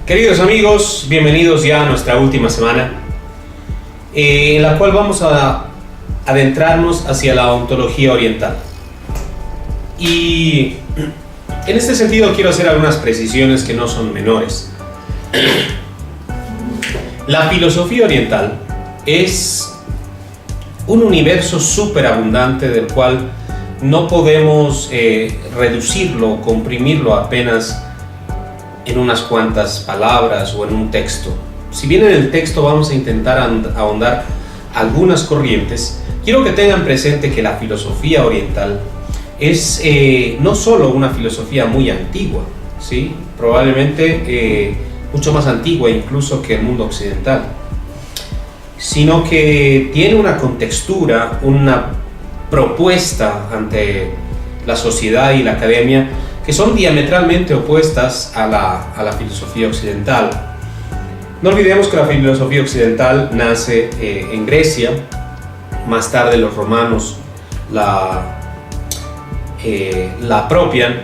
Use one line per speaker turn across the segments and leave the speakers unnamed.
Queridos amigos, bienvenidos ya a nuestra última semana, en la cual vamos a adentrarnos hacia la ontología oriental. Y en este sentido quiero hacer algunas precisiones que no son menores. La filosofía oriental es un universo súper abundante del cual no podemos reducirlo o comprimirlo apenas en unas cuantas palabras o en un texto. Si bien en el texto vamos a intentar ahondar algunas corrientes, quiero que tengan presente que la filosofía oriental es no solo una filosofía muy antigua, ¿sí? Probablemente mucho más antigua incluso que el mundo occidental, sino que tiene una contextura, una propuesta ante la sociedad y la academia que son diametralmente opuestas a la filosofía occidental. No olvidemos que la filosofía occidental nace en Grecia, más tarde los romanos la apropian.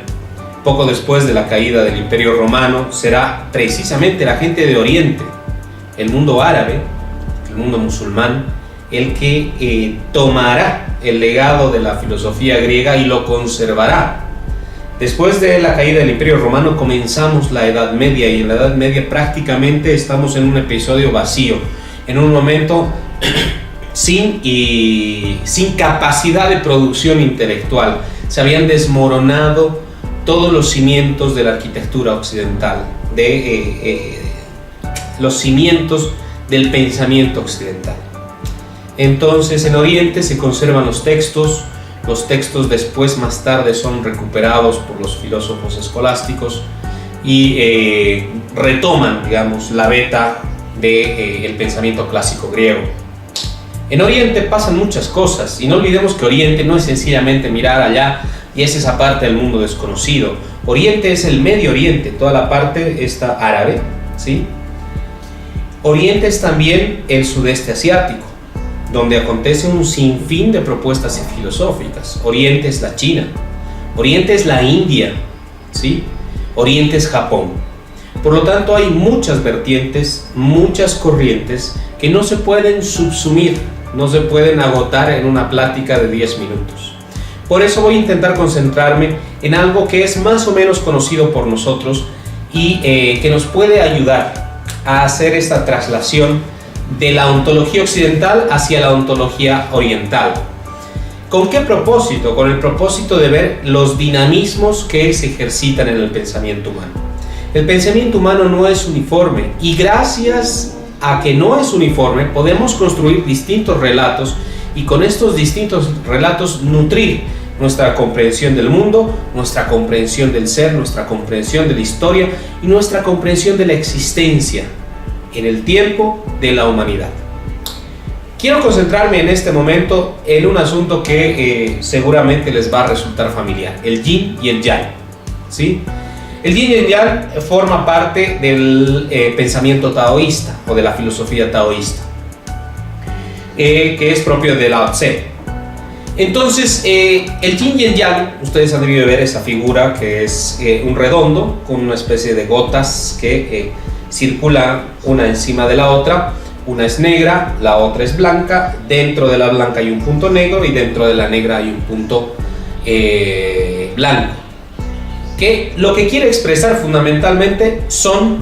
Poco después de la caída del Imperio Romano será precisamente la gente de Oriente, el mundo árabe, el mundo musulmán, el que tomará el legado de la filosofía griega y lo conservará. Después de la caída del Imperio Romano comenzamos la Edad Media, y en la Edad Media prácticamente estamos en un episodio vacío, en un momento sin capacidad de producción intelectual. Se habían desmoronado todos los cimientos de la arquitectura occidental, los cimientos del pensamiento occidental. Entonces en Oriente se conservan los textos después más tarde son recuperados por los filósofos escolásticos y retoman, digamos, la veta del pensamiento clásico griego. En Oriente pasan muchas cosas, y no olvidemos que Oriente no es sencillamente mirar allá y es esa parte del mundo desconocido. Oriente es el Medio Oriente, toda la parte esta árabe, ¿sí? Oriente es también el sudeste asiático, donde acontece un sinfín de propuestas filosóficas. Oriente es la China, Oriente es la India, ¿sí? Oriente es Japón. Por lo tanto, hay muchas vertientes, muchas corrientes que no se pueden subsumir, no se pueden agotar en una plática de 10 minutos. Por eso voy a intentar concentrarme en algo que es más o menos conocido por nosotros y que nos puede ayudar a hacer esta traslación de la ontología occidental hacia la ontología oriental. ¿Con qué propósito? Con el propósito de ver los dinamismos que se ejercitan en el pensamiento humano. El pensamiento humano no es uniforme, y gracias a que no es uniforme podemos construir distintos relatos, y con estos distintos relatos nutrir nuestra comprensión del mundo, nuestra comprensión del ser, nuestra comprensión de la historia y nuestra comprensión de la existencia en el tiempo de la humanidad. Quiero concentrarme en este momento en un asunto que seguramente les va a resultar familiar: el yin y el yang, ¿sí? El yin y el yang forma parte del pensamiento taoísta o de la filosofía taoísta, que es propio de Lao Tse. Entonces, el yin y el yang, ustedes han debido ver esa figura que es un redondo con una especie de gotas que circula una encima de la otra. Una es negra, la otra es blanca. Dentro de la blanca hay un punto negro y dentro de la negra hay un punto blanco, que lo que quiere expresar fundamentalmente son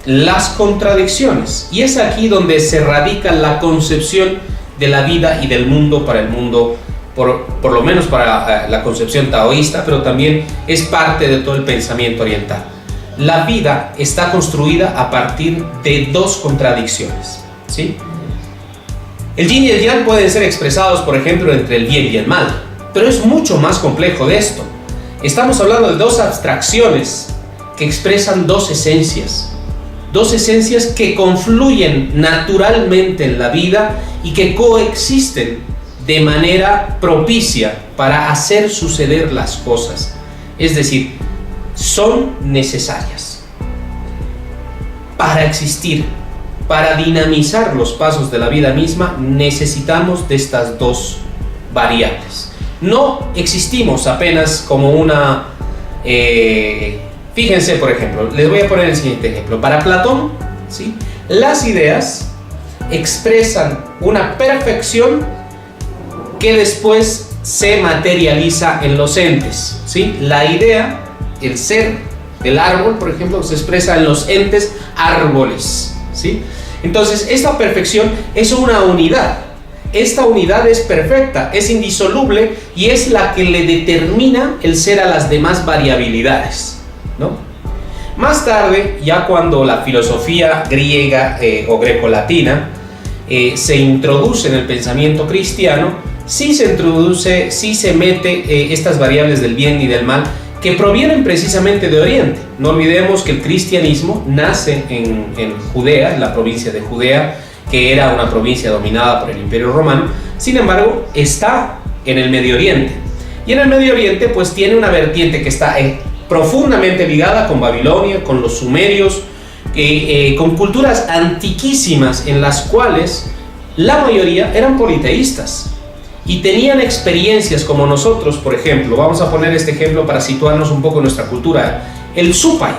las contradicciones, y es aquí donde se radica la concepción de la vida y del mundo para el mundo, por lo menos para la concepción taoísta, pero también es parte de todo el pensamiento oriental. La vida está construida a partir de dos contradicciones, ¿sí? El yin y el yang pueden ser expresados, por ejemplo, entre el bien y el mal, pero es mucho más complejo de esto. Estamos hablando de dos abstracciones que expresan dos esencias que confluyen naturalmente en la vida y que coexisten de manera propicia para hacer suceder las cosas. Es decir, son necesarias para existir, para dinamizar los pasos de la vida misma. Necesitamos de estas dos variables. No existimos apenas como una Fíjense, por ejemplo, les voy a poner el siguiente ejemplo. Para Platón, ¿sí?, las ideas expresan una perfección que después se materializa en los entes, ¿sí? La idea, el ser del árbol, por ejemplo, se expresa en los entes árboles, ¿sí? Entonces, esta perfección es una unidad. Esta unidad es perfecta, es indisoluble y es la que le determina el ser a las demás variabilidades, ¿no? Más tarde, ya cuando la filosofía griega o grecolatina se introduce en el pensamiento cristiano, sí se mete estas variables del bien y del mal que provienen precisamente de Oriente. No olvidemos que el cristianismo nace en Judea, en la provincia de Judea, que era una provincia dominada por el Imperio Romano. Sin embargo, está en el Medio Oriente. Y en el Medio Oriente pues tiene una vertiente que está profundamente ligada con Babilonia, con los sumerios, con culturas antiquísimas en las cuales la mayoría eran politeístas y tenían experiencias como nosotros. Por ejemplo, vamos a poner este ejemplo para situarnos un poco en nuestra cultura. El Supai,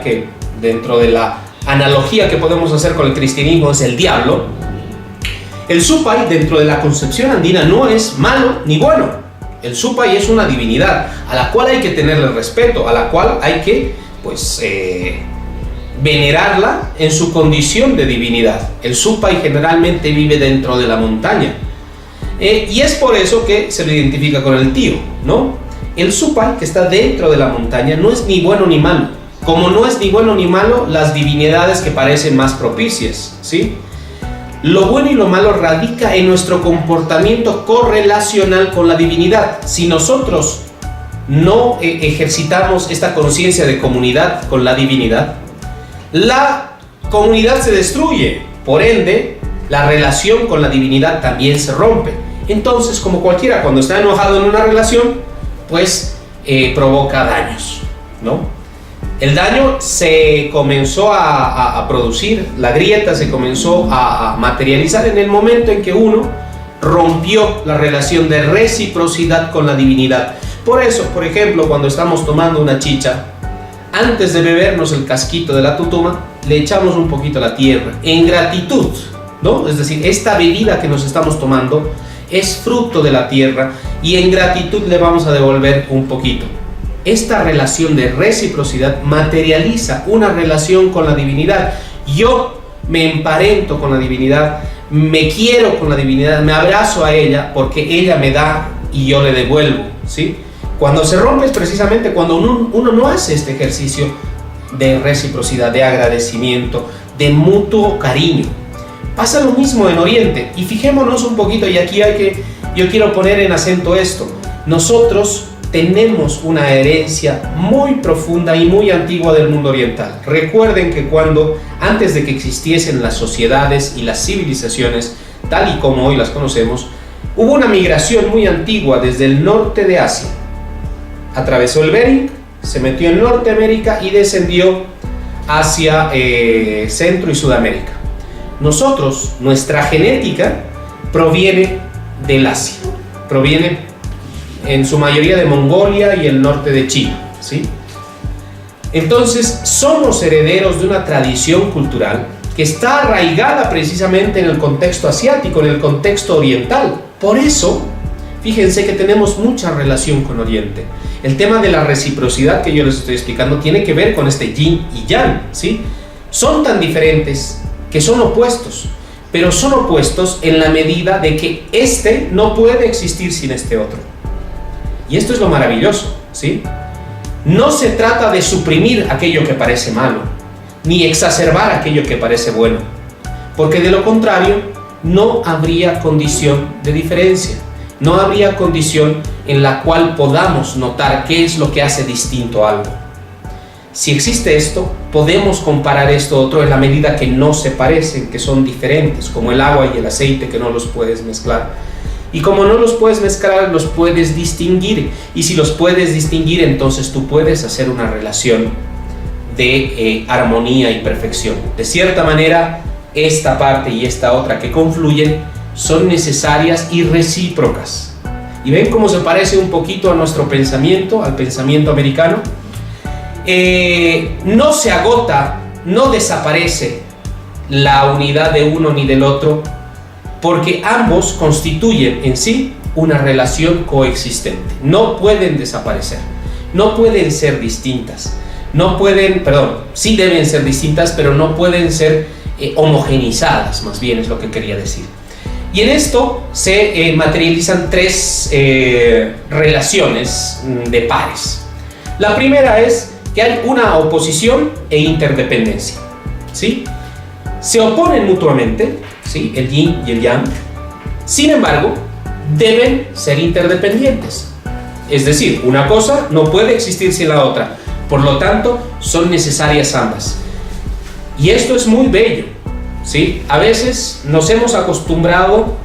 que dentro de la analogía que podemos hacer con el cristianismo es el diablo. El Supai dentro de la concepción andina no es malo ni bueno. El Supai es una divinidad a la cual hay que tenerle respeto, a la cual hay que venerarla en su condición de divinidad. El Supai generalmente vive dentro de la montaña y es por eso que se lo identifica con el tío, ¿no? El Supai, que está dentro de la montaña, no es ni bueno ni malo, como no es ni bueno ni malo las divinidades que parecen más propicias, ¿sí? Lo bueno y lo malo radica en nuestro comportamiento correlacional con la divinidad. Si nosotros no ejercitamos esta conciencia de comunidad con la divinidad, la comunidad se destruye. Por ende, la relación con la divinidad también se rompe. Entonces, como cualquiera, cuando está enojado en una relación, pues provoca daños, ¿no? El daño se comenzó a producir, la grieta se comenzó a materializar en el momento en que uno rompió la relación de reciprocidad con la divinidad. Por eso, por ejemplo, cuando estamos tomando una chicha, antes de bebernos el casquito de la tutuma, le echamos un poquito a la tierra, en gratitud, ¿no? Es decir, esta bebida que nos estamos tomando es fruto de la tierra y en gratitud le vamos a devolver un poquito. Esta relación de reciprocidad materializa una relación con la divinidad. Yo me emparento con la divinidad, me quiero con la divinidad, me abrazo a ella porque ella me da y yo le devuelvo, ¿sí? Cuando se rompe es precisamente cuando uno no hace este ejercicio de reciprocidad, de agradecimiento, de mutuo cariño. Pasa lo mismo en Oriente y fijémonos un poquito, y aquí yo quiero poner en acento esto. Nosotros tenemos una herencia muy profunda y muy antigua del mundo oriental. Recuerden que antes de que existiesen las sociedades y las civilizaciones tal y como hoy las conocemos, hubo una migración muy antigua desde el norte de Asia. Atravesó el Bering, se metió en Norteamérica y descendió hacia Centro y Sudamérica. Nuestra genética proviene del Asia, proviene en su mayoría de Mongolia y el norte de China, ¿sí? Entonces somos herederos de una tradición cultural que está arraigada precisamente en el contexto asiático, en el contexto oriental. Por eso, fíjense que tenemos mucha relación con Oriente. El tema de la reciprocidad que yo les estoy explicando tiene que ver con este yin y yang, ¿sí? Son tan diferentes que son opuestos, pero son opuestos en la medida de que este no puede existir sin este otro. Y esto es lo maravilloso, ¿sí? No se trata de suprimir aquello que parece malo, ni exacerbar aquello que parece bueno, porque de lo contrario no habría condición de diferencia, no habría condición en la cual podamos notar qué es lo que hace distinto algo. Si existe esto, podemos comparar esto otro en la medida que no se parecen, que son diferentes, como el agua y el aceite que no los puedes mezclar. Y como no los puedes mezclar, los puedes distinguir. Y si los puedes distinguir, entonces tú puedes hacer una relación de armonía y perfección. De cierta manera, esta parte y esta otra que confluyen son necesarias y recíprocas. ¿Y ven cómo se parece un poquito a nuestro pensamiento, al pensamiento americano? no se agota, no desaparece la unidad de uno ni del otro, porque ambos constituyen en sí una relación coexistente. No pueden desaparecer, no pueden ser distintas, sí deben ser distintas, pero no pueden ser homogenizadas, más bien es lo que quería decir. Y en esto se materializan tres relaciones de pares. La primera es que hay una oposición e interdependencia, ¿sí? Se oponen mutuamente, ¿sí? El yin y el yang. Sin embargo, deben ser interdependientes. Es decir, una cosa no puede existir sin la otra. Por lo tanto, son necesarias ambas. Y esto es muy bello, ¿sí? A veces nos hemos acostumbrado,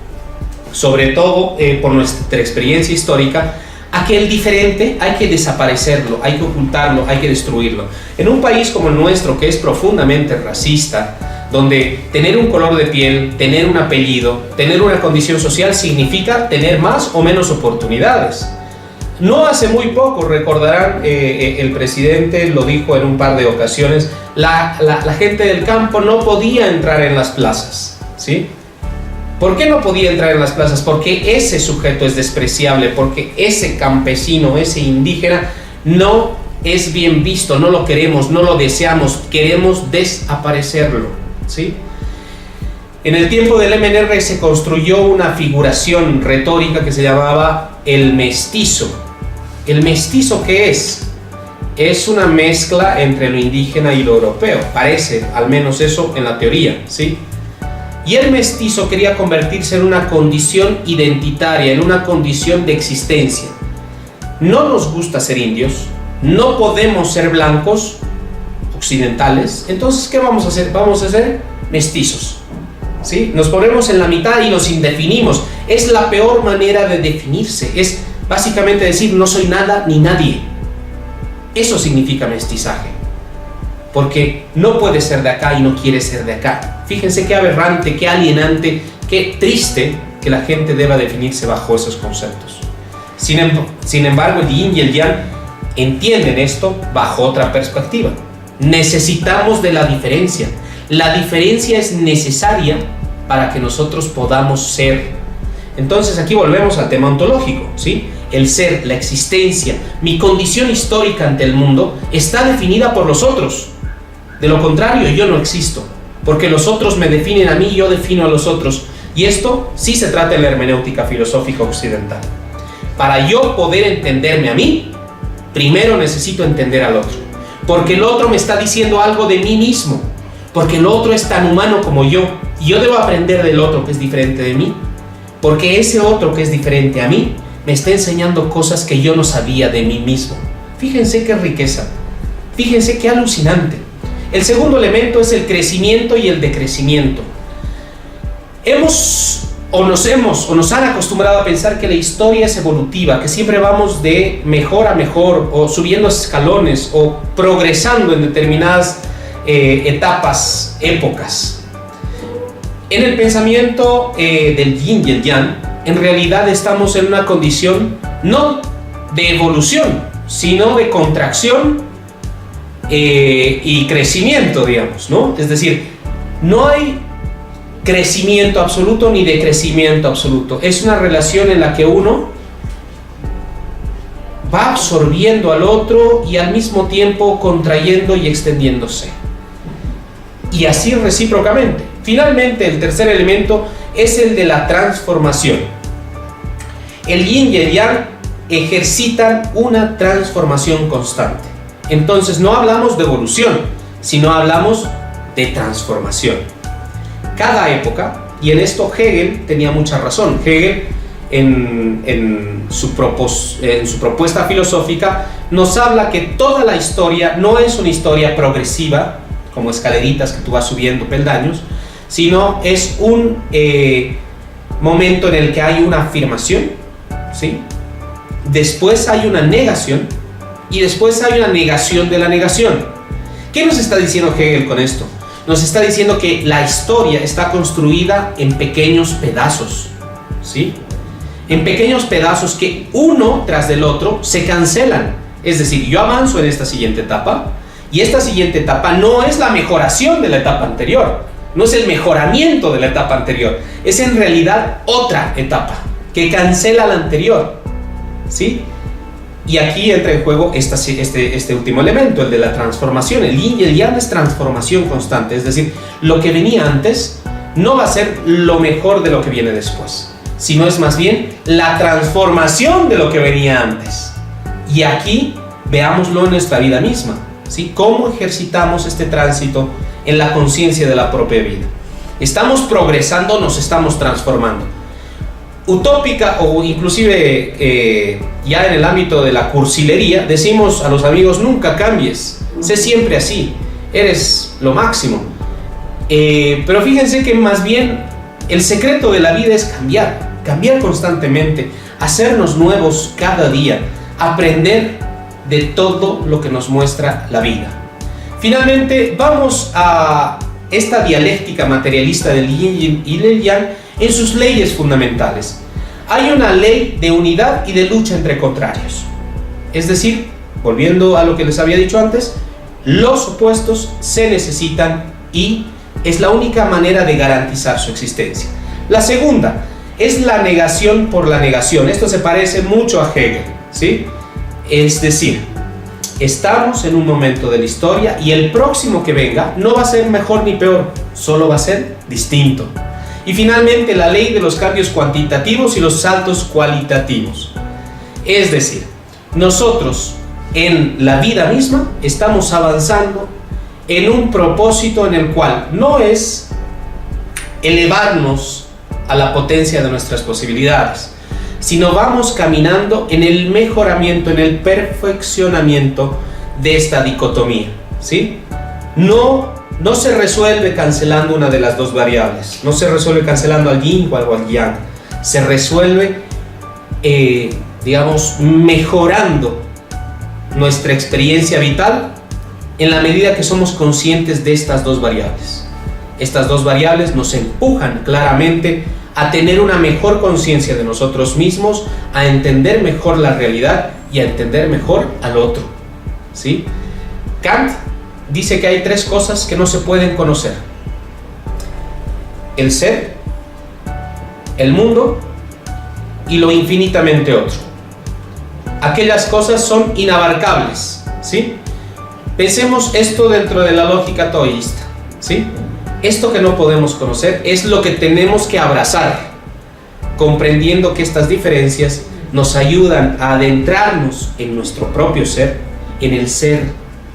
sobre todo por nuestra experiencia histórica, a que el diferente hay que desaparecerlo, hay que ocultarlo, hay que destruirlo. En un país como el nuestro, que es profundamente racista, donde tener un color de piel, tener un apellido, tener una condición social significa tener más o menos oportunidades. No hace muy poco, recordarán, el presidente lo dijo en un par de ocasiones, la gente del campo no podía entrar en las plazas, ¿sí? ¿Por qué no podía entrar en las plazas? Porque ese sujeto es despreciable, porque ese campesino, ese indígena, no es bien visto, no lo queremos, no lo deseamos, queremos desaparecerlo, ¿sí? En el tiempo del MNR se construyó una figuración retórica que se llamaba el mestizo. ¿El mestizo qué es? Es una mezcla entre lo indígena y lo europeo, parece, al menos eso en la teoría, ¿sí? Y el mestizo quería convertirse en una condición identitaria, en una condición de existencia. No nos gusta ser indios, no podemos ser blancos, occidentales, entonces ¿qué vamos a hacer? Vamos a ser mestizos, ¿sí? Nos ponemos en la mitad y nos indefinimos. Es la peor manera de definirse, es básicamente decir no soy nada ni nadie. Eso significa mestizaje, porque no puede ser de acá y no quiere ser de acá. Fíjense qué aberrante, qué alienante, qué triste que la gente deba definirse bajo esos conceptos. Sin embargo, el yin y el yang entienden esto bajo otra perspectiva. Necesitamos de la diferencia. La diferencia es necesaria para que nosotros podamos ser. Entonces aquí volvemos al tema ontológico, ¿sí? El ser, la existencia, mi condición histórica ante el mundo está definida por los otros. De lo contrario, yo no existo, porque los otros me definen a mí y yo defino a los otros. Y esto sí se trata de la hermenéutica filosófica occidental. Para yo poder entenderme a mí, primero necesito entender al otro, porque el otro me está diciendo algo de mí mismo, porque el otro es tan humano como yo, y yo debo aprender del otro que es diferente de mí, porque ese otro que es diferente a mí me está enseñando cosas que yo no sabía de mí mismo. Fíjense qué riqueza, fíjense qué alucinante. El segundo elemento es el crecimiento y el decrecimiento. Nos han acostumbrado a pensar que la historia es evolutiva, que siempre vamos de mejor a mejor, o subiendo escalones, o progresando en determinadas etapas, épocas. En el pensamiento del yin y el yang, en realidad estamos en una condición no de evolución, sino de contracción y crecimiento, digamos, ¿no? Es decir, no hay crecimiento absoluto ni decrecimiento absoluto. Es una relación en la que uno va absorbiendo al otro y al mismo tiempo contrayendo y extendiéndose. Y así recíprocamente. Finalmente, el tercer elemento es el de la transformación. El yin y el yang ejercitan una transformación constante. Entonces no hablamos de evolución, sino hablamos de transformación. Cada época, y en esto Hegel tenía mucha razón. Hegel en su propuesta filosófica nos habla que toda la historia no es una historia progresiva, como escaleritas que tú vas subiendo peldaños, sino es un momento en el que hay una afirmación, ¿sí? Después hay una negación y después hay una negación de la negación. ¿Qué nos está diciendo Hegel con esto? Nos está diciendo que la historia está construida en pequeños pedazos, ¿sí? En pequeños pedazos que uno tras del otro se cancelan. Es decir, yo avanzo en esta siguiente etapa y esta siguiente etapa no es la mejoración de la etapa anterior, no es el mejoramiento de la etapa anterior, es en realidad otra etapa que cancela la anterior, ¿sí? Y aquí entra en juego este último elemento, el de la transformación. El yin y el yang es transformación constante, es decir, lo que venía antes no va a ser lo mejor de lo que viene después, sino es más bien la transformación de lo que venía antes. Y aquí veámoslo en nuestra vida misma, ¿sí? Cómo ejercitamos este tránsito en la conciencia de la propia vida. ¿Estamos progresando o nos estamos transformando? Utópica o inclusive ya en el ámbito de la cursilería, decimos a los amigos: nunca cambies, sé siempre así, eres lo máximo. Pero fíjense que más bien el secreto de la vida es cambiar constantemente, hacernos nuevos cada día, aprender de todo lo que nos muestra la vida. Finalmente vamos a esta dialéctica materialista del yin y del yang en sus leyes fundamentales. Hay una ley de unidad y de lucha entre contrarios. Es decir, volviendo a lo que les había dicho antes, los opuestos se necesitan y es la única manera de garantizar su existencia. La segunda es la negación por la negación. Esto se parece mucho a Hegel, ¿sí? Es decir, estamos en un momento de la historia y el próximo que venga no va a ser mejor ni peor, solo va a ser distinto. Y finalmente la ley de los cambios cuantitativos y los saltos cualitativos. Es decir, nosotros en la vida misma estamos avanzando en un propósito en el cual no es elevarnos a la potencia de nuestras posibilidades, sino vamos caminando en el mejoramiento, en el perfeccionamiento de esta dicotomía, ¿sí? No se resuelve cancelando una de las dos variables, no se resuelve cancelando al yin o al yang, se resuelve, digamos, mejorando nuestra experiencia vital en la medida que somos conscientes de estas dos variables. Estas dos variables nos empujan claramente a tener una mejor conciencia de nosotros mismos, a entender mejor la realidad y a entender mejor al otro, ¿sí? Kant dice que hay tres cosas que no se pueden conocer: el ser, el mundo y lo infinitamente otro. Aquellas cosas son inabarcables, ¿sí? Pensemos esto dentro de la lógica taoísta, ¿sí? Esto que no podemos conocer es lo que tenemos que abrazar, comprendiendo que estas diferencias nos ayudan a adentrarnos en nuestro propio ser, en el ser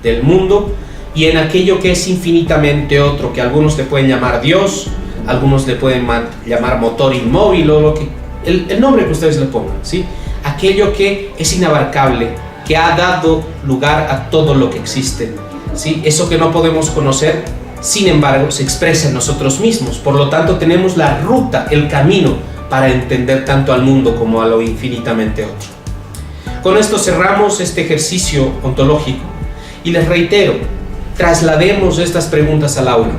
del mundo y en aquello que es infinitamente otro, que algunos le pueden llamar Dios, algunos le pueden llamar motor inmóvil o lo que, el nombre que ustedes le pongan, ¿sí? Aquello que es inabarcable, que ha dado lugar a todo lo que existe, ¿sí? Eso que no podemos conocer, sin embargo, se expresa en nosotros mismos. Por lo tanto, tenemos la ruta, el camino para entender tanto al mundo como a lo infinitamente otro. Con esto cerramos este ejercicio ontológico y les reitero, traslademos estas preguntas al aula.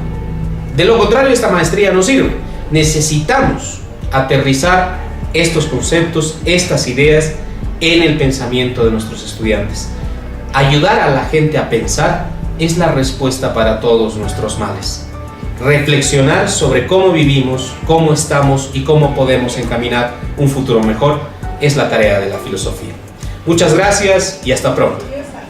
De lo contrario, esta maestría no sirve. Necesitamos aterrizar estos conceptos, estas ideas en el pensamiento de nuestros estudiantes. Ayudar a la gente a pensar es la respuesta para todos nuestros males. Reflexionar sobre cómo vivimos, cómo estamos y cómo podemos encaminar un futuro mejor es la tarea de la filosofía. Muchas gracias y hasta pronto.